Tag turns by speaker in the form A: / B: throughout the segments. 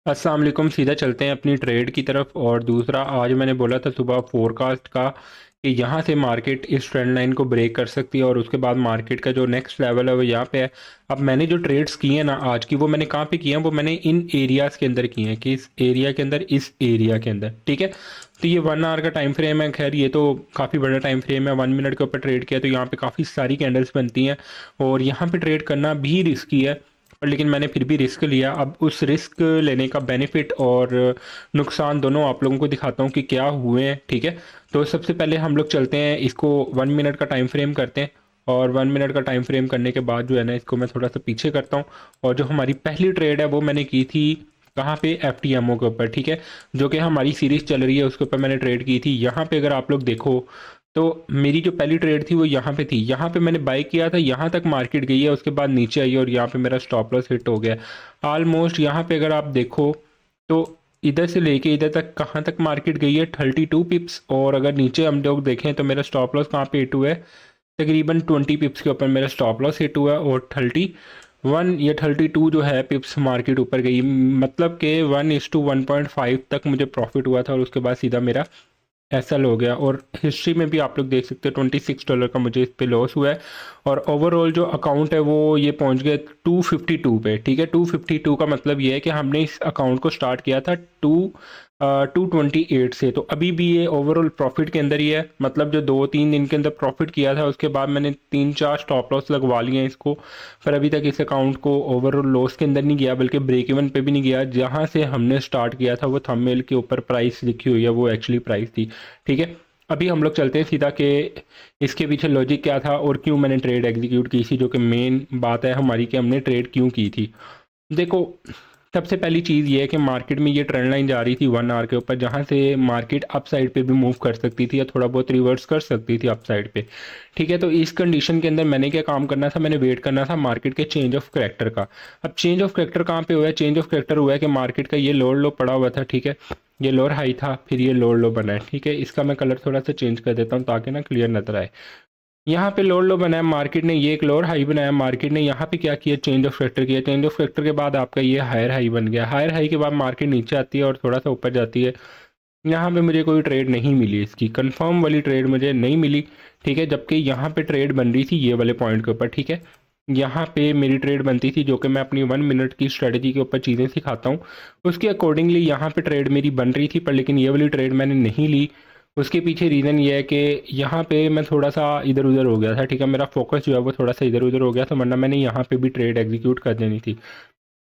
A: अस्सलाम वालेकुम। सीधा चलते हैं अपनी ट्रेड की तरफ। और दूसरा, आज मैंने बोला था सुबह फोरकास्ट का कि यहाँ से मार्केट इस ट्रेंड लाइन को ब्रेक कर सकती है और उसके बाद मार्केट का जो नेक्स्ट लेवल है वो यहाँ पे है। अब मैंने जो ट्रेड्स किए हैं ना आज की, वो मैंने कहाँ पे किए हैं, वो मैंने इन एरियाज़ के अंदर किए हैं कि इस एरिया के अंदर, इस एरिया के अंदर, ठीक है। तो ये 1 आवर का टाइम फ्रेम है। खैर ये तो काफ़ी बड़ा टाइम फ्रेम है। 1 मिनट के ऊपर ट्रेड किया तो यहाँ पे काफ़ी सारी कैंडल्स बनती हैं और यहाँ पे ट्रेड करना भी रिस्की है, पर लेकिन मैंने फिर भी रिस्क लिया। अब उस रिस्क लेने का बेनिफिट और नुकसान दोनों आप लोगों को दिखाता हूँ कि क्या हुए हैं, ठीक है। तो सबसे पहले हम लोग चलते हैं, इसको 1 मिनट का टाइम फ्रेम करते हैं। और 1 मिनट का टाइम फ्रेम करने के बाद जो है ना, इसको मैं थोड़ा सा पीछे करता हूँ। और जो हमारी पहली ट्रेड है वो मैंने की थी कहाँ पे, एफ टी एम ओ के ऊपर, ठीक है। जो कि हमारी सीरीज चल रही है उसके ऊपर मैंने ट्रेड की थी। यहाँ पे अगर आप लोग देखो तो मेरी जो पहली ट्रेड थी वो यहाँ पे थी। यहाँ पे मैंने बाई किया था, यहाँ तक मार्केट गई है, उसके बाद नीचे आई और यहाँ पे मेरा स्टॉप लॉस हिट हो गया। ऑलमोस्ट यहाँ पे अगर आप देखो तो इधर से लेके इधर तक कहाँ तक मार्केट गई है, 32 पिप्स। और अगर नीचे हम लोग देखें तो मेरा स्टॉप लॉस कहाँ पे हिट हुआ है, तकरीबन 20 पिप्स के ऊपर मेरा स्टॉप लॉस हिट हुआ है। और 31 या 32 जो है पिप्स मार्केट ऊपर गई, मतलब कि 1:1.5 तक मुझे प्रॉफिट हुआ था और उसके बाद सीधा मेरा एसएल हो गया। और हिस्ट्री में भी आप लोग देख सकते हैं $26 का मुझे इस पे लॉस हुआ है। और ओवरऑल जो अकाउंट है वो ये पहुंच गया 252 पे, ठीक है। 252 का मतलब ये है कि हमने इस अकाउंट को स्टार्ट किया था 228 से। तो अभी भी ये ओवरऑल प्रॉफिट के अंदर ही है। मतलब जो 2-3 दिन के अंदर प्रॉफिट किया था उसके बाद मैंने 3-4 स्टॉप लॉस लगवा लिए हैं इसको, पर अभी तक इस अकाउंट को ओवरऑल लॉस के अंदर नहीं गया, बल्कि ब्रेक इवन पे भी नहीं गया। जहाँ से हमने स्टार्ट किया था वो थंबनेल के ऊपर प्राइस लिखी हुई है, वो एक्चुअली प्राइस थी, ठीक है। अभी हम लोग चलते हैं सीधा कि इसके पीछे लॉजिक क्या था और क्यों मैंने ट्रेड एग्जीक्यूट की थी, जो कि मेन बात है हमारी कि हमने ट्रेड क्यों की थी। देखो, सबसे पहली चीज़ ये है कि मार्केट में ये ट्रेंड लाइन जा रही थी 1 आवर के ऊपर, जहाँ से मार्केट अप साइड पे भी मूव कर सकती थी या थोड़ा बहुत रिवर्स कर सकती थी अप साइड पे, ठीक है। तो इस कंडीशन के अंदर मैंने क्या काम करना था, मैंने वेट करना था मार्केट के चेंज ऑफ करेक्टर का। अब चेंज ऑफ करेक्टर कहाँ पे हुआ है, चेंज ऑफ करेक्टर हुआ है कि मार्केट का ये लोअर लो पड़ा हुआ था, ठीक है। ये लोअर हाई था, फिर ये लोअर लो बना है, ठीक है। इसका मैं कलर थोड़ा सा चेंज कर देता हूँ ताकि ना क्लियर नजर आए। यहाँ पे लोअर लो बनाया मार्केट ने, ये एक लोअर हाई बनाया मार्केट ने। यहाँ पे क्या किया, चेंज ऑफ फैक्टर किया। चेंज ऑफ फैक्टर के बाद आपका ये हायर हाई बन गया। हायर हाई के बाद मार्केट नीचे आती है और थोड़ा सा ऊपर जाती है। यहाँ पे मुझे कोई ट्रेड नहीं मिली, इसकी कंफर्म वाली ट्रेड मुझे नहीं मिली, ठीक है। जबकि यहाँ पे ट्रेड बन रही थी ये वाले पॉइंट के ऊपर, ठीक है। यहाँ पे मेरी ट्रेड बनती थी, जो कि मैं अपनी 1 मिनट की स्ट्रेटजी के ऊपर चीज़ें सिखाता हूँ उसके अकॉर्डिंगली यहाँ पे ट्रेड मेरी बन रही थी, पर लेकिन ये वाली ट्रेड मैंने नहीं ली। उसके पीछे रीज़न ये है कि यहाँ पे मैं थोड़ा सा इधर उधर हो गया था, ठीक है। मेरा फोकस जो है वो थोड़ा सा इधर उधर हो गया था, वरना मैंने यहाँ पे भी ट्रेड एग्जीक्यूट कर देनी थी।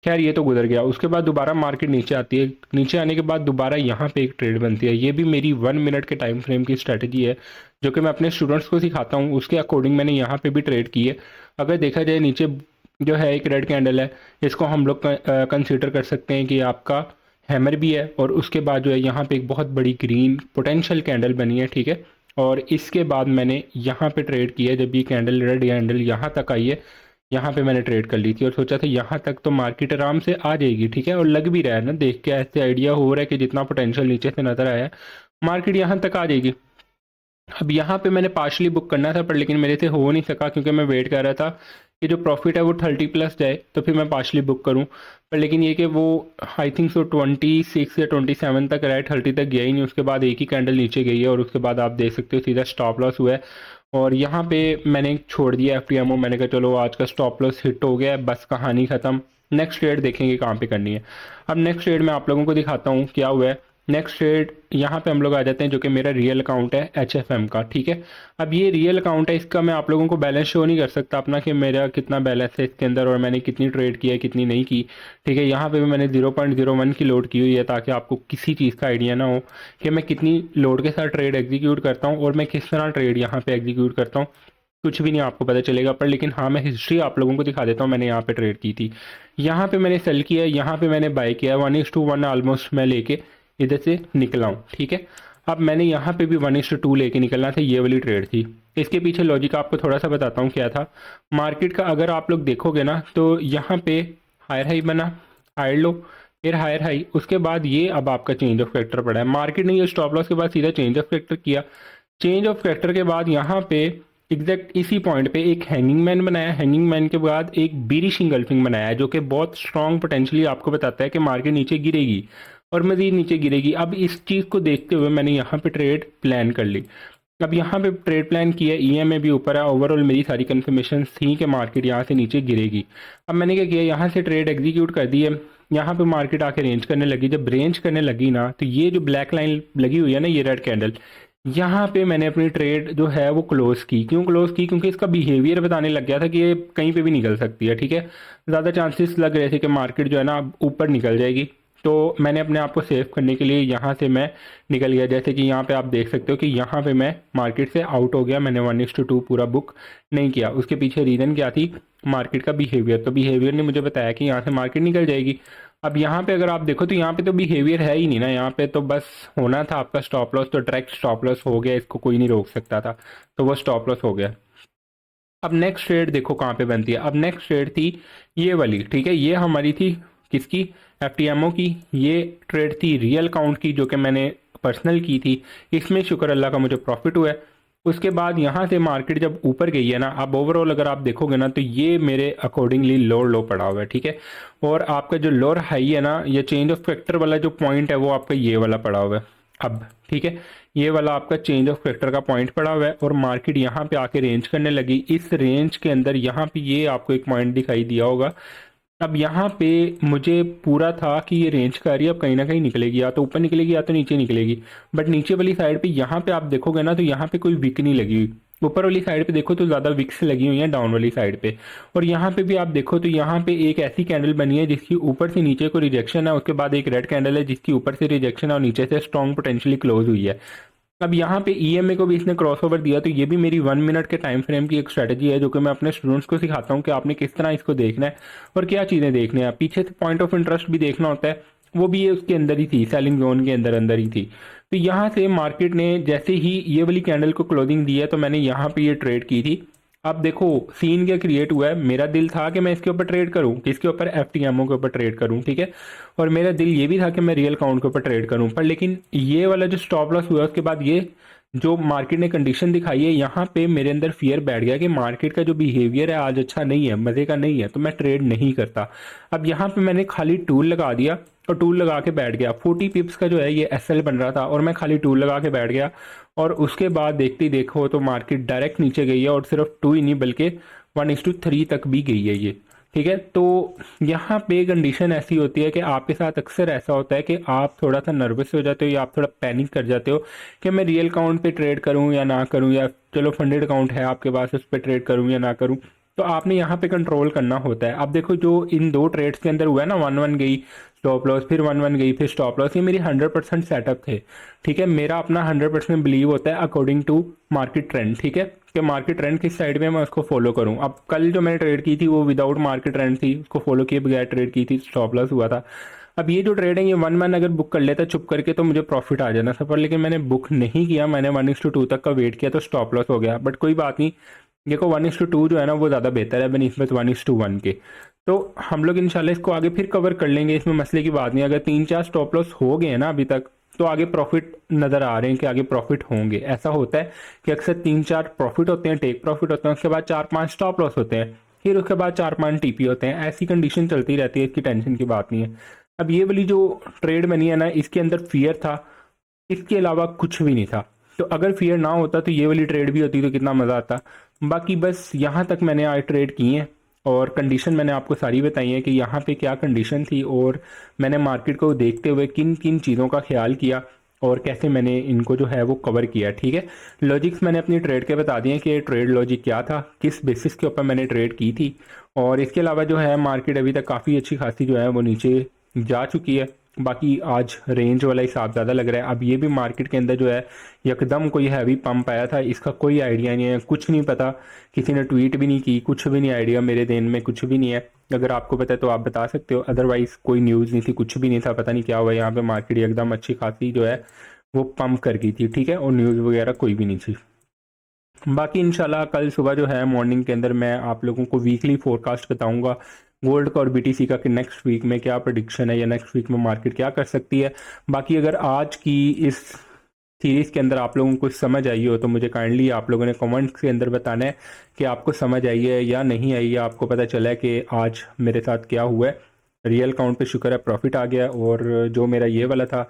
A: खैर ये तो गुजर गया। उसके बाद दोबारा मार्केट नीचे आती है, नीचे आने के बाद दोबारा यहाँ पे एक ट्रेड बनती है। ये भी मेरी 1 मिनट के टाइम फ्रेम की स्ट्रेटजी है, जो कि मैं अपने स्टूडेंट्स को सिखाता हूँ। उसके अकॉर्डिंग मैंने यहाँ पे भी ट्रेड की है। अगर देखा जाए नीचे जो है एक रेड कैंडल है, इसको हम लोग कंसिडर कर सकते हैं कि आपका हैमर भी है। और उसके बाद जो है यहाँ पे एक बहुत बड़ी ग्रीन पोटेंशियल कैंडल बनी है, ठीक है। और इसके बाद मैंने यहाँ पे ट्रेड किया जब ये कैंडल, रेड कैंडल यहाँ तक आई है। यहाँ पे मैंने ट्रेड कर ली थी और सोचा था यहाँ तक तो मार्केट आराम से आ जाएगी, ठीक है। और लग भी रहा है ना, देख के ऐसे आइडिया हो रहा है कि जितना पोटेंशियल नीचे से नजर आया है मार्केट यहाँ तक आ जाएगी। अब यहाँ पे मैंने पार्शली बुक करना था, पर लेकिन मेरे से हो नहीं सका क्योंकि मैं वेट कर रहा था कि जो प्रॉफिट है वो 30+ जाए तो फिर मैं पार्शली बुक करूँ। पर लेकिन ये कि वो आई थिंक सो 26 या 27 तक रहा है, 30 तक गया ही नहीं। उसके बाद एक ही कैंडल नीचे गई है और उसके बाद आप देख सकते हो सीधा स्टॉप लॉस हुआ है। और यहाँ पे मैंने छोड़ दिया एफ टी एम ओ। मैंने कहा चलो आज का स्टॉप लॉस हिट हो गया है, बस कहानी ख़त्म। नेक्स्ट ट्रेड देखेंगे कहाँ पे करनी है। अब नेक्स्ट ट्रेड मैं आप लोगों को दिखाता हूँ क्या हुआ है। नेक्स्ट ट्रेड यहाँ पे हम लोग आ जाते हैं, जो कि मेरा रियल अकाउंट है एच एफ एम का, ठीक है। अब ये रियल अकाउंट है, इसका मैं आप लोगों को बैलेंस शो नहीं कर सकता अपना कि मेरा कितना बैलेंस है इसके अंदर और मैंने कितनी ट्रेड की है कितनी नहीं की, ठीक है। यहाँ पे भी मैंने 0.01 की लोड की हुई है ताकि आपको किसी चीज़ का आइडिया ना हो कि मैं कितनी लोड के साथ ट्रेड एग्जीक्यूट करता हूँ और मैं किस तरह ट्रेड यहाँ पे एग्जीक्यूट करता हूँ। कुछ भी नहीं आपको पता चलेगा, पर लेकिन हाँ मैं हिस्ट्री आप लोगों को दिखा देता हूँ। मैंने यहाँ पे ट्रेड की थी, यहाँ पे मैंने सेल किया, यहाँ पे मैंने बाय किया। 1:1 ऑलमोस्ट मैं लेके इधर से निकला हूँ, ठीक है। अब मैंने यहाँ पे भी 1:2 लेके निकलना था, ये वाली ट्रेड थी। इसके पीछे लॉजिक आपको थोड़ा सा बताता हूँ क्या था। मार्केट का अगर आप लोग देखोगे ना तो यहाँ पे हायर हाई बना, हायर लो, फिर हायर हाई, उसके बाद ये अब आपका चेंज ऑफ फैक्टर पड़ा है। मार्केट ने ये स्टॉप लॉस के बाद सीधा चेंज ऑफ फैक्टर किया। चेंज ऑफ फैक्टर के बाद यहाँ पे एग्जैक्ट इसी पॉइंट पे एक हैंगिंग मैन बनाया, हैंगिंग मैन के बाद एक बीरिश इंगल्फिंग बनाया है जो कि बहुत स्ट्रॉन्ग पोटेंशियली आपको बताता है कि मार्केट नीचे गिरेगी और मजीद नीचे गिरेगी। अब इस चीज़ को देखते हुए मैंने यहाँ पे ट्रेड प्लान कर ली। अब यहाँ पे ट्रेड प्लान किया, ईएमए भी ऊपर है, ओवरऑल मेरी सारी कन्फर्मेशन थी कि मार्केट यहाँ से नीचे गिरेगी। अब मैंने क्या किया, यहाँ से ट्रेड एग्जीक्यूट कर दी है। यहाँ पे मार्केट आके रेंज करने लगी, जब रेंज करने लगी ना तो ये जो ब्लैक लाइन लगी हुई है ना, ये रेड कैंडल, यहाँ पे मैंने अपनी ट्रेड जो है वो क्लोज की। क्यों क्लोज की? क्योंकि इसका बिहेवियर बताने लग गया था कि ये कहीं पे भी निकल सकती है। ठीक है, ज़्यादा चांसेस लग रहे थे कि मार्केट जो है ना ऊपर निकल जाएगी। तो मैंने अपने आप को सेव करने के लिए यहाँ से मैं निकल गया। जैसे कि यहाँ पे आप देख सकते हो कि यहाँ पे मैं मार्केट से आउट हो गया, मैंने 1:2 पूरा बुक नहीं किया। उसके पीछे रीज़न क्या थी? मार्केट का बिहेवियर। तो बिहेवियर ने मुझे बताया कि यहाँ से मार्केट निकल जाएगी। अब यहाँ पे अगर आप देखो तो यहाँ पे तो बिहेवियर है ही नहीं ना, यहाँ पे तो बस होना था आपका स्टॉप लॉस, तो डायरेक्ट स्टॉप लॉस हो गया, इसको कोई नहीं रोक सकता था, तो वो स्टॉप लॉस हो गया। अब नेक्स्ट ट्रेड देखो कहाँ पे बनती है। अब नेक्स्ट ट्रेड थी ये वाली। ठीक है, ये हमारी थी किसकी? एफटीएमओ की। ये ट्रेड थी रियल काउंट की जो कि मैंने पर्सनल की थी। इसमें शुक्र अल्लाह का मुझे प्रॉफिट हुआ है। उसके बाद यहाँ से मार्केट जब ऊपर गई है ना, अब ओवरऑल अगर आप देखोगे ना तो ये मेरे अकॉर्डिंगली लोअर लो पड़ा हुआ है। ठीक है, और आपका जो लोअर हाई है ना, ये चेंज ऑफ फैक्टर वाला जो पॉइंट है वो आपका ये वाला पड़ा हुआ है। अब ठीक है, ये वाला आपका चेंज ऑफ फैक्टर का पॉइंट पड़ा हुआ है और मार्केट यहाँ पे आके रेंज करने लगी। इस रेंज के अंदर यहाँ पे ये आपको एक पॉइंट दिखाई दिया होगा। अब यहाँ पे मुझे पूरा था कि ये रेंज का एरिया अब कहीं ना कहीं निकलेगी, या तो ऊपर निकलेगी या तो नीचे निकलेगी। बट नीचे वाली साइड पे यहाँ पे आप देखोगे ना तो यहाँ पे कोई विक नहीं लगी हुई। ऊपर वाली साइड पे देखो तो ज़्यादा विक्स लगी हुई हैं डाउन वाली साइड पे। और यहाँ पे भी आप देखो तो यहाँ पे एक ऐसी कैंडल बनी है जिसकी ऊपर से नीचे को रिजेक्शन है, उसके बाद एक रेड कैंडल है जिसकी ऊपर से रिजेक्शन है और नीचे से स्ट्रॉन्ग पोटेंशियली क्लोज हुई है। अब यहाँ पे ईएमए को भी इसने क्रॉस ओवर दिया, तो ये भी मेरी 1 मिनट के टाइम फ्रेम की एक स्ट्रेटजी है जो कि मैं अपने स्टूडेंट्स को सिखाता हूँ कि आपने किस तरह इसको देखना है और क्या चीज़ें देखने हैं। पीछे से पॉइंट ऑफ इंटरेस्ट भी देखना होता है, वो भी ये उसके अंदर ही थी, सेलिंग जोन के अंदर अंदर ही थी। तो यहाँ से मार्केट ने जैसे ही ये वाली कैंडल को क्लोजिंग दी है तो मैंने यहाँ पे ये ट्रेड की थी। अब देखो सीन क्या क्रिएट हुआ है, मेरा दिल था कि मैं इसके ऊपर ट्रेड करूं, किसके ऊपर? एफटीएमओ के ऊपर ट्रेड करूं। ठीक है, और मेरा दिल ये भी था कि मैं रियल काउंट के ऊपर ट्रेड करूं, पर लेकिन ये वाला जो स्टॉप लॉस हुआ उसके बाद ये जो मार्केट ने कंडीशन दिखाई है, यहाँ पे मेरे अंदर फियर बैठ गया कि मार्केट का जो बिहेवियर है आज अच्छा नहीं है, मज़े का नहीं है, तो मैं ट्रेड नहीं करता। अब यहाँ पे मैंने खाली टूल लगा दिया और टूल लगा के बैठ गया। 40 पिप्स का जो है ये एसएल बन रहा था और मैं खाली टूल लगा के बैठ गया। और उसके बाद देखते ही देखो तो मार्केट डायरेक्ट नीचे गई है और सिर्फ 2 ही नहीं बल्कि 1:3 तक भी गई है ये। ठीक है, तो यहाँ पे कंडीशन ऐसी होती है कि आपके साथ अक्सर ऐसा होता है कि आप थोड़ा सा नर्वस हो जाते हो या आप थोड़ा पैनिक कर जाते हो कि मैं रियल काउंट पे ट्रेड करूं या ना करूं, या चलो फंडेड अकाउंट है आपके पास उस पर ट्रेड करूं या ना करूं। तो आपने यहाँ पे कंट्रोल करना होता है। अब देखो जो इन दो ट्रेड्स के अंदर हुआ है ना, 1-1 गई स्टॉप लॉस, फिर 1-1 गई फिर स्टॉप लॉस, ये मेरी 100% सेटअप थे। ठीक है, मेरा अपना 100% बिलीव होता है अकॉर्डिंग टू मार्केट ट्रेंड। ठीक है, कि मार्केट ट्रेंड किस साइड में मैं उसको फॉलो करूं। अब कल जो मैंने ट्रेड की थी वो विदाउट मार्केट ट्रेंड थी, उसको फॉलो किए बगैर ट्रेड की थी, स्टॉप लॉस हुआ था। अब ये जो ट्रेड है ये 1-1 अगर बुक कर लेता चुप करके तो मुझे प्रॉफिट आ जाना था, पर लेकिन मैंने बुक नहीं किया, मैंने 1:2 तक का वेट किया तो स्टॉप लॉस हो गया। बट कोई बात नहीं, देखो 1:2 जो है ना वो ज़्यादा बेहतर है बनिस्बत 1:1 के। तो हम लोग इंशाल्लाह इसको आगे फिर कवर कर लेंगे, इसमें मसले की बात नहीं। अगर 3-4 स्टॉप लॉस हो गए हैं ना अभी तक तो आगे प्रॉफिट नज़र आ रहे हैं कि आगे प्रॉफिट होंगे। ऐसा होता है कि अक्सर 3-4 प्रॉफिट होते हैं, टेक प्रॉफिट होते हैं, उसके बाद 4-5 स्टॉप लॉस होते हैं, फिर उसके बाद 4-5 टीपी होते हैं। ऐसी कंडीशन चलती रहती है, इसकी टेंशन की बात नहीं है। अब ये वाली जो ट्रेड बनी है ना, इसके अंदर फियर था, इसके अलावा कुछ भी नहीं था। तो अगर फियर ना होता तो ये वाली ट्रेड भी होती तो कितना मज़ा आता। बाकी बस यहाँ तक मैंने आज ट्रेड की हैं और कंडीशन मैंने आपको सारी बताई है कि यहाँ पे क्या कंडीशन थी और मैंने मार्केट को देखते हुए किन किन चीज़ों का ख्याल किया और कैसे मैंने इनको जो है वो कवर किया। ठीक है, लॉजिक्स मैंने अपनी ट्रेड के बता दिए कि ट्रेड लॉजिक क्या था, किस बेसिस के ऊपर मैंने ट्रेड की थी। और इसके अलावा जो है मार्केट अभी तक काफ़ी अच्छी खासी जो है वो नीचे जा चुकी है। बाकी आज रेंज वाला हिसाब ज़्यादा लग रहा है। अब ये भी मार्केट के अंदर जो है यकदम कोई हैवी पंप आया था, इसका कोई आइडिया नहीं है, कुछ नहीं पता, किसी ने ट्वीट भी नहीं की, कुछ भी नहीं आइडिया, मेरे दिन में कुछ भी नहीं है। अगर आपको पता है तो आप बता सकते हो, अदरवाइज कोई न्यूज़ नहीं थी, कुछ भी नहीं था, पता नहीं क्या हुआ यहाँ पे मार्केट एकदम अच्छी खासी जो है वो पंप कर गई थी। ठीक है, और न्यूज़ वगैरह कोई भी नहीं थी। बाकी इंशाल्लाह कल सुबह जो है मॉर्निंग के अंदर मैं आप लोगों को वीकली फोरकास्ट बताऊंगा गोल्ड का और बीटीसी का कि नेक्स्ट वीक में क्या प्रेडिक्शन है या नेक्स्ट वीक में मार्केट क्या कर सकती है। बाकी अगर आज की इस सीरीज़ के अंदर आप लोगों को कुछ समझ आई हो तो मुझे काइंडली आप लोगों ने कमेंट्स के अंदर बताना है कि आपको समझ आई है या नहीं आई है, आपको पता चला है कि आज मेरे साथ क्या हुआ है। रियल अकाउंट पे शुक्र है प्रॉफिट आ गया, और जो मेरा ये वाला था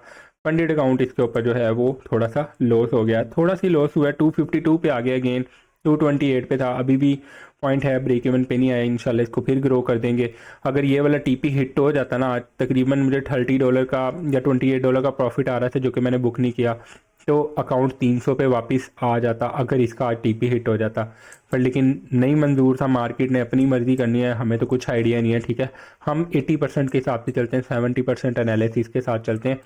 A: फंडेड अकाउंट, इसके ऊपर जो है वो थोड़ा सा लॉस हो गया, थोड़ा सी लॉस हुआ है। 252 पे आ गया गेन, 228 पे था, अभी भी पॉइंट है, ब्रेक इवन पे नहीं आया। इंशाल्लाह इसको फिर ग्रो कर देंगे। अगर ये वाला टीपी हिट हो जाता ना, आज तकरीबन मुझे $30 का या $28 का प्रॉफिट आ रहा था जो कि मैंने बुक नहीं किया, तो अकाउंट 300 पे वापस आ जाता अगर इसका आज टीपी हिट हो जाता। पर लेकिन नहीं मंजूर था, मार्केट ने अपनी मर्जी करनी है, हमें तो कुछ आइडिया नहीं है। ठीक है, हम 80% के हिसाब से चलते हैं, 70% एनालिसिस के साथ चलते हैं,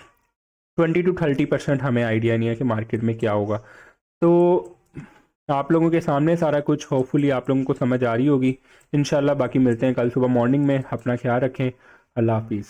A: 20 to 30% हमें आइडिया नहीं है कि मार्केट में क्या होगा। तो आप लोगों के सामने सारा कुछ, होपफुली आप लोगों को समझ आ रही होगी इंशाल्लाह। बाकी मिलते हैं कल सुबह मॉर्निंग में, अपना ख्याल रखें, अल्लाह हाफिज़।